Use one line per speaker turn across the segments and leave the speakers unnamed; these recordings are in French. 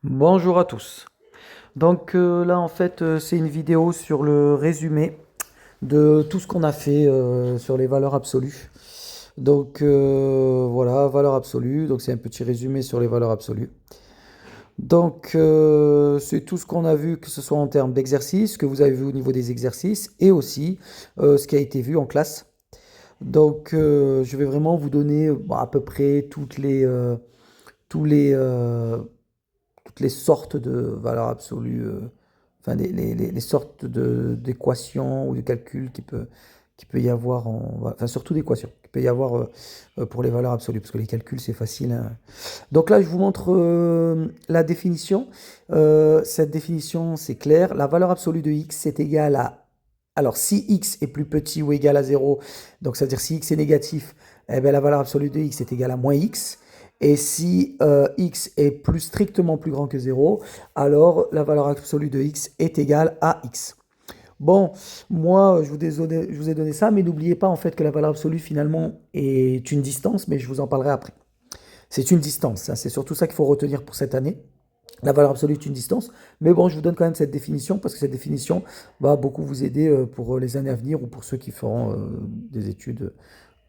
Bonjour à tous. Là en fait c'est une vidéo sur le résumé de tout ce qu'on a fait sur les valeurs absolues. Voilà, valeurs absolues, donc c'est un petit résumé sur les valeurs absolues. C'est tout ce qu'on a vu, que ce soit en termes d'exercices, que vous avez vu au niveau des exercices, et aussi ce qui a été vu en classe. Je vais vraiment vous donner à peu près tous toutes les sortes de valeurs absolues, enfin les sortes d'équations ou de calculs qui peut y avoir, enfin surtout d'équations, qu'il peut y avoir pour les valeurs absolues, parce que les calculs c'est facile, hein. Donc là je vous montre la définition. Cette définition c'est clair, la valeur absolue de x c'est égal à... Alors si x est plus petit ou égal à zéro, donc ça veut dire si x est négatif, eh bien, la valeur absolue de x est égale à moins x. Et si x est plus strictement plus grand que zéro, alors la valeur absolue de x est égale à x. Bon, moi, je vous ai donné ça, mais n'oubliez pas en fait que la valeur absolue finalement est une distance, mais je vous en parlerai après. C'est une distance, hein, c'est surtout ça qu'il faut retenir pour cette année. La valeur absolue est une distance, mais bon, je vous donne quand même cette définition parce que cette définition va beaucoup vous aider pour les années à venir ou pour ceux qui feront des études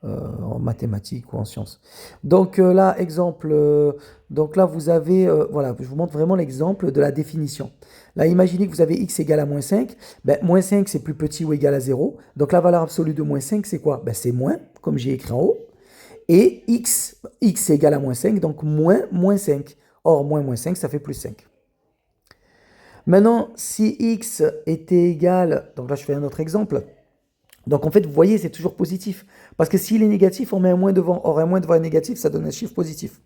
en mathématiques ou en sciences. Donc là, vous avez, voilà, je vous montre vraiment l'exemple de la définition. Là, imaginez que vous avez x égale à moins 5. Ben, moins 5, c'est plus petit ou égal à zéro. Donc la valeur absolue de moins 5, c'est quoi? Ben, c'est moins, comme j'ai écrit en haut. Et x est égal à moins 5, donc moins 5. Or, moins 5, ça fait plus 5. Maintenant, si x était égal, donc là je fais un autre exemple, donc en fait, vous voyez, c'est toujours positif. Parce que s'il est négatif, on met un moins devant. Or, un moins devant un négatif, ça donne un chiffre positif.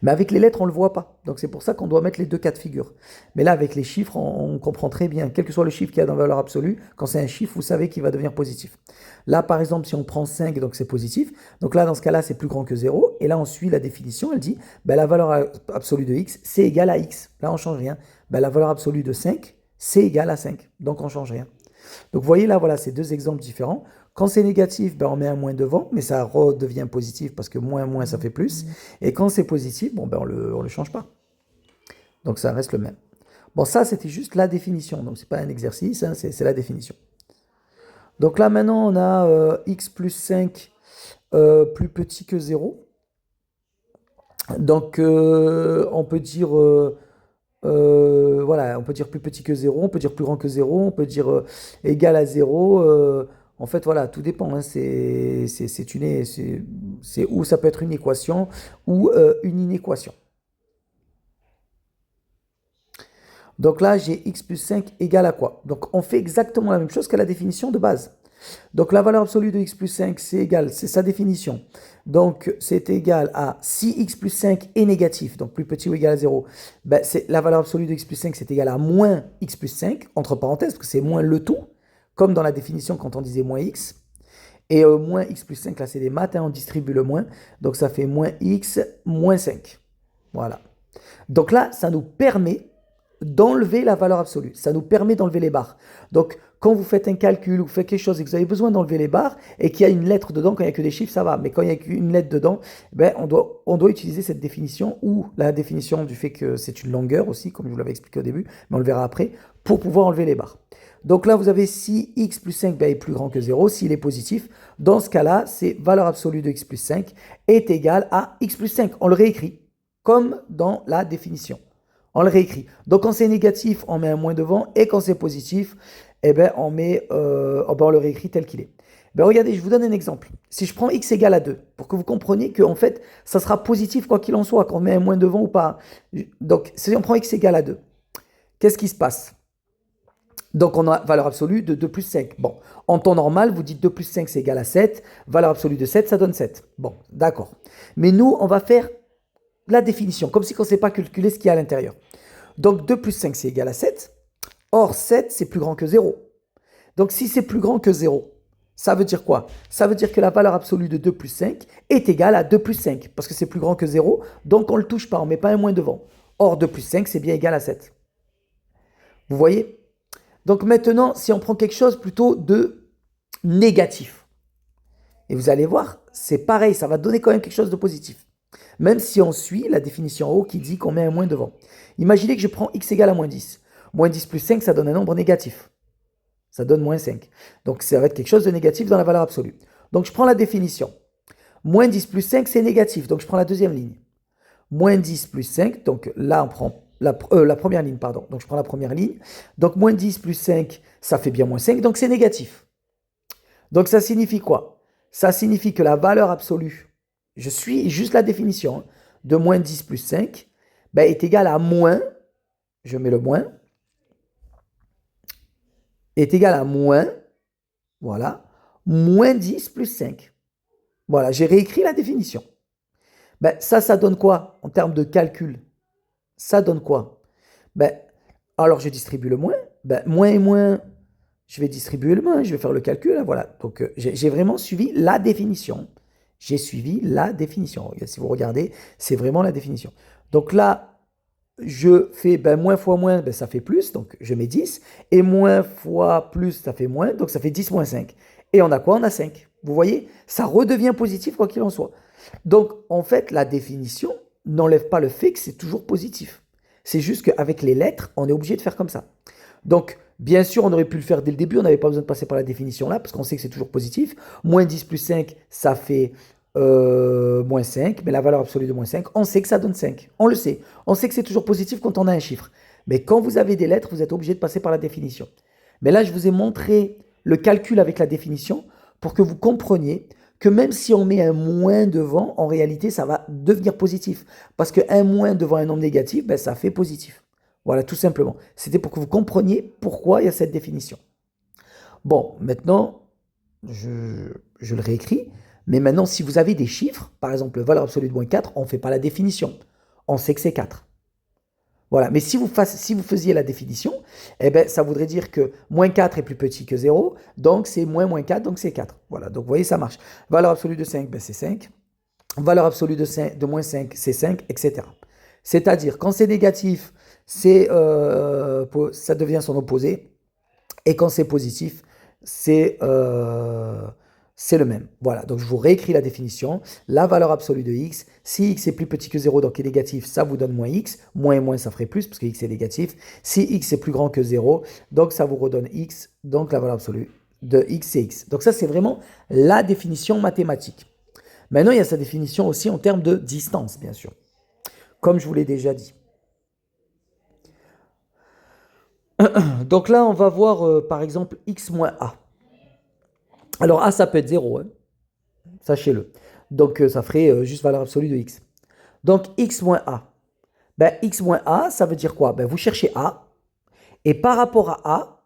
Mais avec les lettres, on ne le voit pas. Donc c'est pour ça qu'on doit mettre les deux cas de figure. Mais là, avec les chiffres, on comprend très bien. Quel que soit le chiffre qu'il y a dans la valeur absolue, quand c'est un chiffre, vous savez qu'il va devenir positif. Là, par exemple, si on prend 5, donc c'est positif. Donc là, dans ce cas-là, c'est plus grand que zéro. Et là, on suit la définition. Elle dit, ben, la valeur absolue de x, c'est égal à x. Là, on ne change rien. Ben, la valeur absolue de 5, c'est égal à 5. Donc on ne change rien. Donc vous voyez là, voilà, c'est deux exemples différents. Quand c'est négatif, ben, on met un moins devant, mais ça redevient positif parce que moins, ça fait plus. Et quand c'est positif, bon, ben, on le change pas. Donc ça reste le même. Bon, ça, c'était juste la définition. Donc c'est pas un exercice, hein, c'est la définition. Donc là, maintenant, on a x plus 5 plus petit que zéro. On peut dire... voilà, on peut dire plus petit que zéro, on peut dire plus grand que zéro, on peut dire égal à zéro. En fait, voilà, tout dépend, hein. C'est où ça peut être une équation ou une inéquation. Donc là, j'ai x plus 5 égale à quoi? Donc on fait exactement la même chose qu'à la définition de base. Donc la valeur absolue de x plus 5, c'est égal, c'est sa définition. Donc c'est égal à si x plus 5 est négatif, donc plus petit ou égal à zéro, ben, la valeur absolue de x plus 5, c'est égal à moins x plus 5, entre parenthèses, parce que c'est moins le tout, comme dans la définition quand on disait moins x. Et moins x plus 5, là c'est des maths, hein, on distribue le moins, donc ça fait moins x moins 5. Voilà. Donc là, ça nous permet d'enlever la valeur absolue. Ça nous permet d'enlever les barres. Donc, quand vous faites un calcul ou vous faites quelque chose et que vous avez besoin d'enlever les barres et qu'il y a une lettre dedans, quand il n'y a que des chiffres, ça va. Mais quand il n'y a qu'une lettre dedans, ben, on doit utiliser cette définition ou la définition du fait que c'est une longueur aussi, comme je vous l'avais expliqué au début, mais on le verra après, pour pouvoir enlever les barres. Donc là, vous avez si x plus 5 ben, est plus grand que 0, s'il est positif. Dans ce cas-là, c'est valeur absolue de x plus 5 est égale à x plus 5. On le réécrit comme dans la définition. On le réécrit. Donc quand c'est négatif, on met un moins devant, et quand c'est positif, eh ben, on le réécrit tel qu'il est. Ben, regardez, je vous donne un exemple. Si je prends x égale à 2, pour que vous compreniez que en fait, ça sera positif quoi qu'il en soit, qu'on met un moins devant ou pas. Donc si on prend x égale à 2, qu'est-ce qui se passe? Donc on a valeur absolue de 2 plus 5. Bon, en temps normal, vous dites 2 plus 5 c'est égal à 7. Valeur absolue de 7, ça donne 7. Bon, d'accord. Mais nous, on va faire la définition, comme si on ne sait pas calculer ce qu'il y a à l'intérieur. Donc 2 plus 5, c'est égal à 7. Or, 7, c'est plus grand que 0. Donc si c'est plus grand que 0, ça veut dire quoi? Ça veut dire que la valeur absolue de 2 plus 5 est égale à 2 plus 5, parce que c'est plus grand que 0, donc on ne le touche pas, on ne met pas un moins devant. Or, 2 plus 5, c'est bien égal à 7. Vous voyez? Donc maintenant, si on prend quelque chose plutôt de négatif, et vous allez voir, c'est pareil, ça va donner quand même quelque chose de positif. Même si on suit la définition en haut qui dit qu'on met un moins devant. Imaginez que je prends x égale à moins 10. Moins 10 plus 5, ça donne un nombre négatif. Ça donne moins 5. Donc ça va être quelque chose de négatif dans la valeur absolue. Donc je prends la définition. Moins 10 plus 5, c'est négatif. Donc je prends la deuxième ligne. Moins 10 plus 5, donc là on prend la première ligne, pardon. Donc je prends la première ligne. Donc moins 10 plus 5, ça fait bien moins 5, donc c'est négatif. Donc ça signifie quoi? Ça signifie que la valeur absolue, je suis juste la définition, hein, de moins 10 plus 5, ben, est égale à moins, je mets le moins, est égal à moins, voilà, moins 10 plus 5. Voilà, j'ai réécrit la définition. Ben, ça donne quoi en termes de calcul? Ça donne quoi? Ben, alors je distribue le moins. Ben, moins et moins, je vais distribuer le moins, je vais faire le calcul. Hein, voilà. Donc j'ai vraiment suivi la définition. J'ai suivi la définition. Si vous regardez, c'est vraiment la définition. Donc là, je fais ben, moins fois moins, ben, ça fait plus, donc je mets 10. Et moins fois plus, ça fait moins, donc ça fait 10 moins 5. Et on a quoi? On a 5. Vous voyez? Ça redevient positif quoi qu'il en soit. Donc en fait, la définition n'enlève pas le fait que c'est toujours positif. C'est juste qu'avec les lettres, on est obligé de faire comme ça. Donc, bien sûr, on aurait pu le faire dès le début, on n'avait pas besoin de passer par la définition là, parce qu'on sait que c'est toujours positif. Moins 10 plus 5, ça fait moins 5, mais la valeur absolue de moins 5, on sait que ça donne 5. On le sait. On sait que c'est toujours positif quand on a un chiffre. Mais quand vous avez des lettres, vous êtes obligé de passer par la définition. Mais là, je vous ai montré le calcul avec la définition pour que vous compreniez que même si on met un moins devant, en réalité, ça va devenir positif. Parce qu'un moins devant un nombre négatif, ben, ça fait positif. Voilà, tout simplement. C'était pour que vous compreniez pourquoi il y a cette définition. Bon, maintenant, je le réécris. Mais maintenant, si vous avez des chiffres, par exemple, valeur absolue de moins 4, on ne fait pas la définition. On sait que c'est 4. Voilà, mais si vous faisiez la définition, eh ben, ça voudrait dire que moins 4 est plus petit que 0, donc c'est moins 4, donc c'est 4. Voilà, donc vous voyez, ça marche. Valeur absolue de 5, ben, c'est 5. Valeur absolue de moins 5, c'est 5, etc. C'est-à-dire, quand c'est négatif, ça devient son opposé. Et quand c'est positif, c'est c'est le même. Voilà, donc je vous réécris la définition. La valeur absolue de x, si x est plus petit que 0, donc est négatif, ça vous donne moins x. Moins et moins, ça ferait plus, parce que x est négatif. Si x est plus grand que 0, donc ça vous redonne x. Donc la valeur absolue de x, c'est x. Donc ça, c'est vraiment la définition mathématique. Maintenant, il y a sa définition aussi en termes de distance, bien sûr. Comme je vous l'ai déjà dit. Donc là, on va voir par exemple x moins a. Alors a, ça peut être 0, hein, sachez-le. Donc ça ferait juste valeur absolue de x. Donc x moins a. Ben, x moins a, ça veut dire quoi? Ben, vous cherchez a. Et par rapport à a,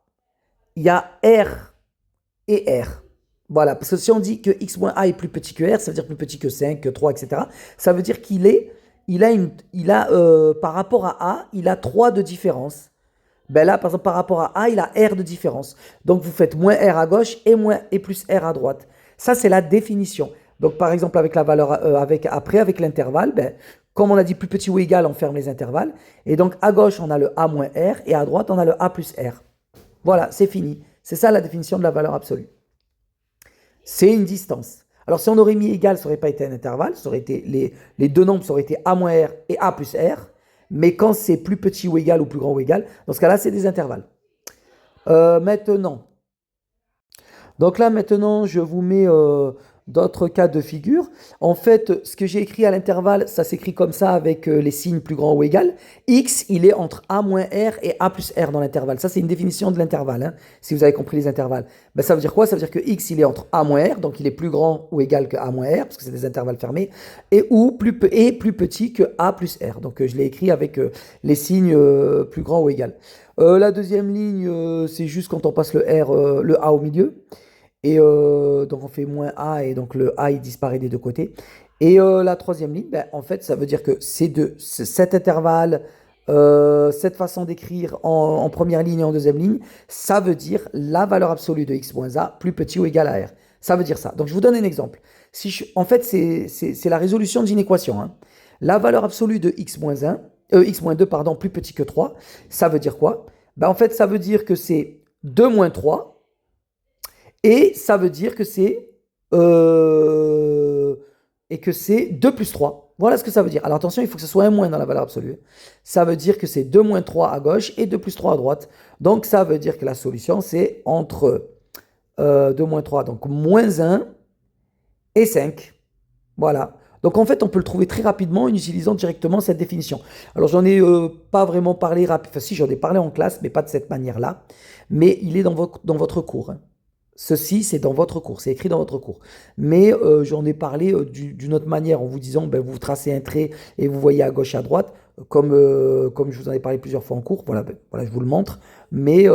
il y a r et r. Voilà, parce que si on dit que x moins a est plus petit que r, ça veut dire plus petit que 5, que 3, etc. Ça veut dire par rapport à a, il a 3 de différence. Ben là, par exemple, par rapport à A, il a R de différence. Donc, vous faites moins R à gauche et plus R à droite. Ça, c'est la définition. Donc, par exemple, avec la valeur, avec l'intervalle, ben, comme on a dit plus petit ou égal, on ferme les intervalles. Et donc, à gauche, on a le A moins R et à droite, on a le A plus R. Voilà, c'est fini. C'est ça la définition de la valeur absolue. C'est une distance. Alors, si on aurait mis égal, ça n'aurait pas été un intervalle. Ça aurait été, les deux nombres, ça aurait été A moins R et A plus R. Mais quand c'est plus petit ou égal ou plus grand ou égal, dans ce cas-là, c'est des intervalles. Maintenant, donc là, maintenant, je vous mets d'autres cas de figure. En fait, ce que j'ai écrit à l'intervalle, ça s'écrit comme ça avec les signes plus grand ou égal. X, il est entre A moins R et A plus R dans l'intervalle. Ça, c'est une définition de l'intervalle, hein, si vous avez compris les intervalles. Ben, ça veut dire quoi? Ça veut dire que X, il est entre A moins R, donc il est plus grand ou égal que A moins R, parce que c'est des intervalles fermés, et plus petit que A plus R. Donc, je l'ai écrit avec les signes plus grand ou égal. La deuxième ligne, c'est juste quand on passe le A au milieu. Et donc on fait moins A et donc le A il disparaît des deux côtés. Et la troisième ligne, ben, en fait, ça veut dire que cet intervalle, cette façon d'écrire en première ligne et en deuxième ligne, ça veut dire la valeur absolue de x moins a plus petit ou égal à r. Ça veut dire ça. Donc je vous donne un exemple. En fait, c'est la résolution d'une équation, hein. La valeur absolue de x moins 1, x moins 2, pardon, plus petit que 3, ça veut dire quoi? Ben, en fait, ça veut dire que c'est 2 moins 3. Et ça veut dire que c'est et que c'est 2 plus 3. Voilà ce que ça veut dire. Alors attention, il faut que ce soit un moins dans la valeur absolue. Ça veut dire que c'est 2 moins 3 à gauche et 2 plus 3 à droite. Donc ça veut dire que la solution, c'est entre 2 moins 3, donc moins 1 et 5. Voilà. Donc en fait, on peut le trouver très rapidement en utilisant directement cette définition. Alors j'en ai pas vraiment parlé rapidement, enfin si j'en ai parlé en classe, mais pas de cette manière-là. Mais il est dans votre cours, hein. Ceci, c'est dans votre cours, c'est écrit dans votre cours. Mais j'en ai parlé d'une autre manière en vous disant, ben, vous tracez un trait et vous voyez à gauche et à droite, comme je vous en ai parlé plusieurs fois en cours. Voilà, ben, voilà, je vous le montre. Mais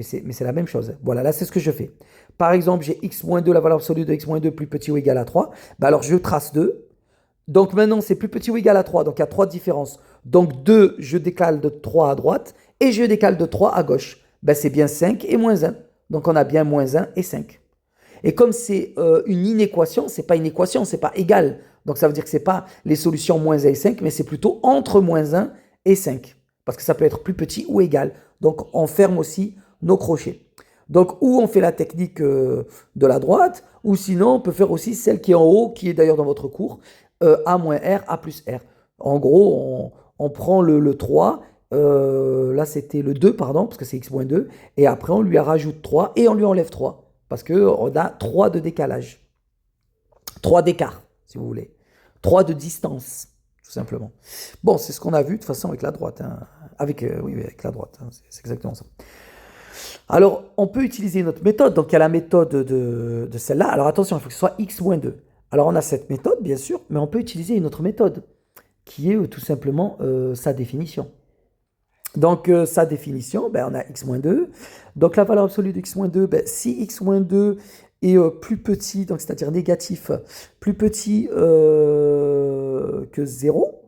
c'est la même chose. Voilà, là, c'est ce que je fais. Par exemple, j'ai x-2, la valeur absolue de x-2 plus petit ou égal à 3. Ben, alors, je trace 2. Donc maintenant, c'est plus petit ou égal à 3. Donc il y a 3 différences. Donc 2, je décale de 3 à droite et je décale de 3 à gauche. Ben, c'est bien 5 et moins 1. Donc on a bien moins 1 et 5. Et comme c'est une inéquation, c'est pas une équation, c'est pas égal. Donc ça veut dire que c'est pas les solutions moins 1 et 5, mais c'est plutôt entre moins 1 et 5. Parce que ça peut être plus petit ou égal. Donc on ferme aussi nos crochets. Donc ou on fait la technique de la droite, ou sinon on peut faire aussi celle qui est en haut, qui est d'ailleurs dans votre cours, A moins R, A plus R. En gros, on prend le 3, là c'était le 2, pardon, parce que c'est x moins 2, et après on lui rajoute 3 et on lui enlève 3, parce qu'on a 3 de décalage, 3 d'écart, si vous voulez, 3 de distance, tout simplement. Bon, c'est ce qu'on a vu de toute façon avec la droite, hein. Oui, avec la droite, hein, c'est exactement ça. Alors, on peut utiliser une autre méthode. Donc, il y a la méthode de celle-là. Alors, attention, il faut que ce soit x-2. Alors, on a cette méthode, bien sûr, mais on peut utiliser une autre méthode, qui est tout simplement sa définition. Donc, sa définition, ben, on a x-2. Donc, la valeur absolue de x-2, ben, si x-2 est plus petit, donc c'est-à-dire négatif, plus petit que 0,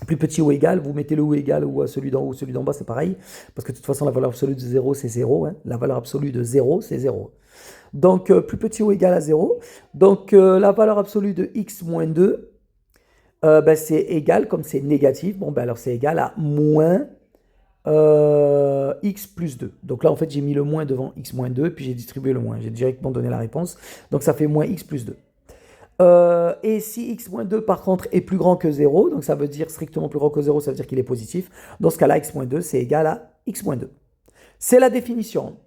plus petit ou égal, vous mettez le ou égal ou à celui d'en haut ou celui d'en bas, c'est pareil, parce que de toute façon, la valeur absolue de 0, c'est 0, hein. La valeur absolue de 0, c'est 0. Donc, plus petit ou égal à 0. Donc, la valeur absolue de x moins 2, ben, c'est égal, comme c'est négatif, bon, ben, alors c'est égal à moins x plus 2. Donc là, en fait, j'ai mis le moins devant x moins 2, puis j'ai distribué le moins. J'ai directement donné la réponse. Donc, ça fait moins x plus 2. Et si x-2 par contre est plus grand que 0, donc ça veut dire strictement plus grand que 0, ça veut dire qu'il est positif. Dans ce cas-là, x-2 c'est égal à x-2. C'est la définition.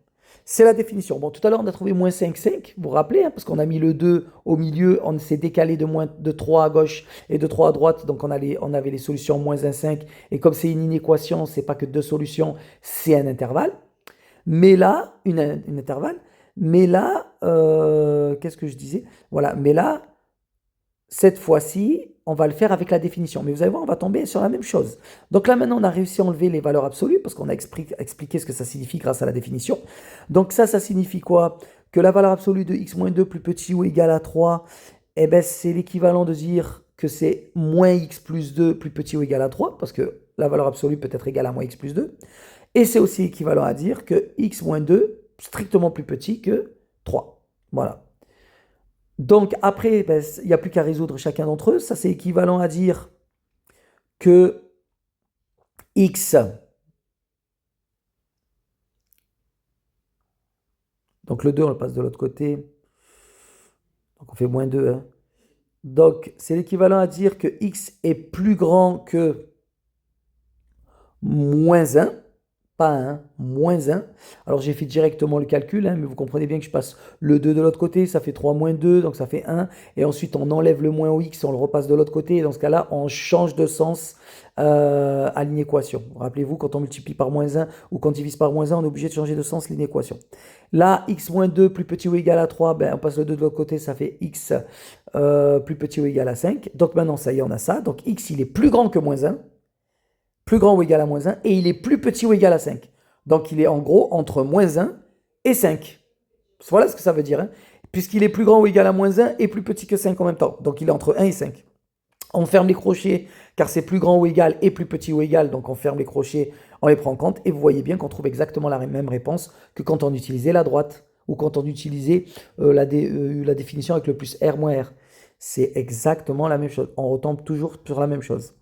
C'est la définition. Bon, tout à l'heure, on a trouvé moins 5, 5, vous vous rappelez, hein, parce qu'on a mis le 2 au milieu, on s'est décalé de 3 à gauche et de 3 à droite, donc on avait les solutions moins 1, 5, et comme c'est une inéquation, c'est pas que deux solutions, c'est un intervalle. Mais là, une intervalle, mais là, qu'est-ce que je disais? Voilà, mais là, cette fois-ci, on va le faire avec la définition. Mais vous allez voir, on va tomber sur la même chose. Donc là, maintenant, on a réussi à enlever les valeurs absolues parce qu'on a expliqué ce que ça signifie grâce à la définition. Donc ça signifie quoi? Que la valeur absolue de x-2 plus petit ou égal à 3, eh ben, c'est l'équivalent de dire que c'est moins x plus 2 plus petit ou égal à 3, parce que la valeur absolue peut être égale à moins x plus 2. Et c'est aussi équivalent à dire que x moins 2, strictement plus petit que 3. Voilà. Donc après, ben, il n'y a plus qu'à résoudre chacun d'entre eux. Ça, c'est équivalent à dire que x, donc le 2, on le passe de l'autre côté, donc on fait moins 2, hein. Donc c'est l'équivalent à dire que x est plus grand que moins 1. Pas 1, moins 1. Alors j'ai fait directement le calcul, hein, mais vous comprenez bien que je passe le 2 de l'autre côté, ça fait 3 moins 2, donc ça fait 1. Et ensuite on enlève le moins au x, on le repasse de l'autre côté. Et dans ce cas-là, on change de sens à l'inéquation. Rappelez-vous, quand on multiplie par moins 1 ou quand on divise par moins 1, on est obligé de changer de sens l'inéquation. Là, x moins 2 plus petit ou égal à 3, ben, on passe le 2 de l'autre côté, ça fait x plus petit ou égal à 5. Donc maintenant, ça y est, on a ça. Donc x, il est plus grand que moins 1. Plus grand ou égal à moins 1, et il est plus petit ou égal à 5. Donc il est en gros entre moins 1 et 5. Voilà ce que ça veut dire, hein. Puisqu'il est plus grand ou égal à moins 1 et plus petit que 5 en même temps. Donc il est entre 1 et 5. On ferme les crochets car c'est plus grand ou égal et plus petit ou égal. Donc on ferme les crochets, on les prend en compte. Et vous voyez bien qu'on trouve exactement la même réponse que quand on utilisait la droite ou quand on utilisait la définition avec le plus R moins R. C'est exactement la même chose. On retombe toujours sur la même chose.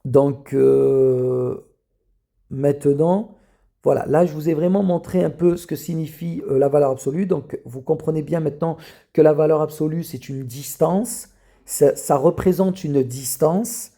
Donc maintenant, Voilà, là je vous ai vraiment montré un peu ce que signifie la valeur absolue. Donc vous comprenez bien maintenant que la valeur absolue c'est une distance, ça représente une distance.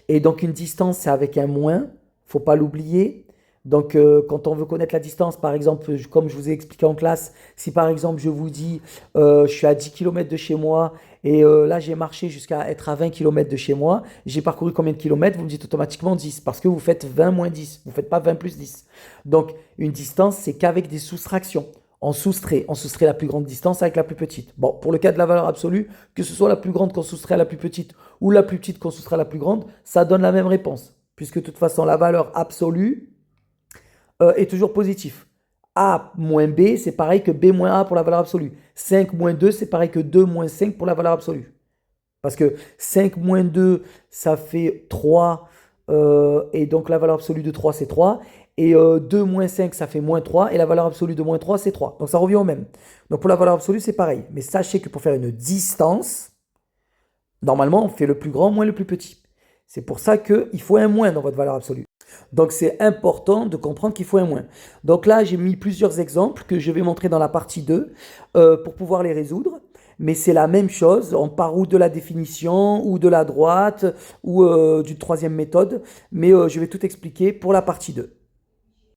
Et donc une distance c'est avec un moins, faut pas l'oublier. Donc quand on veut connaître la distance, par exemple, comme je vous ai expliqué en classe, si par exemple je vous dis je suis à 10 km de chez moi et là j'ai marché jusqu'à être à 20 km de chez moi, j'ai parcouru combien de kilomètres? Vous me dites automatiquement 10 parce que vous faites 20 moins 10, vous ne faites pas 20 plus 10. Donc, une distance, c'est qu'avec des soustractions. On soustrait la plus grande distance avec la plus petite. Bon, pour le cas de la valeur absolue, que ce soit la plus grande qu'on soustrait à la plus petite ou la plus petite qu'on soustrait à la plus grande, ça donne la même réponse. Puisque de toute façon, la valeur absolue est toujours positive. A moins B, c'est pareil que B moins A pour la valeur absolue. 5 moins 2, c'est pareil que 2 moins 5 pour la valeur absolue. Parce que 5 moins 2, ça fait 3. Et donc la valeur absolue de 3, c'est 3. Et 2 moins 5, ça fait moins 3. Et la valeur absolue de moins 3, c'est 3. Donc ça revient au même. Donc pour la valeur absolue, c'est pareil. Mais sachez que pour faire une distance, normalement, on fait le plus grand moins le plus petit. C'est pour ça qu'il faut un moins dans votre valeur absolue. Donc c'est important de comprendre qu'il faut un moins. Donc là, j'ai mis plusieurs exemples que je vais montrer dans la partie 2 pour pouvoir les résoudre. Mais c'est la même chose, on part ou de la définition, ou de la droite, ou d'une troisième méthode. Mais je vais tout expliquer pour la partie 2.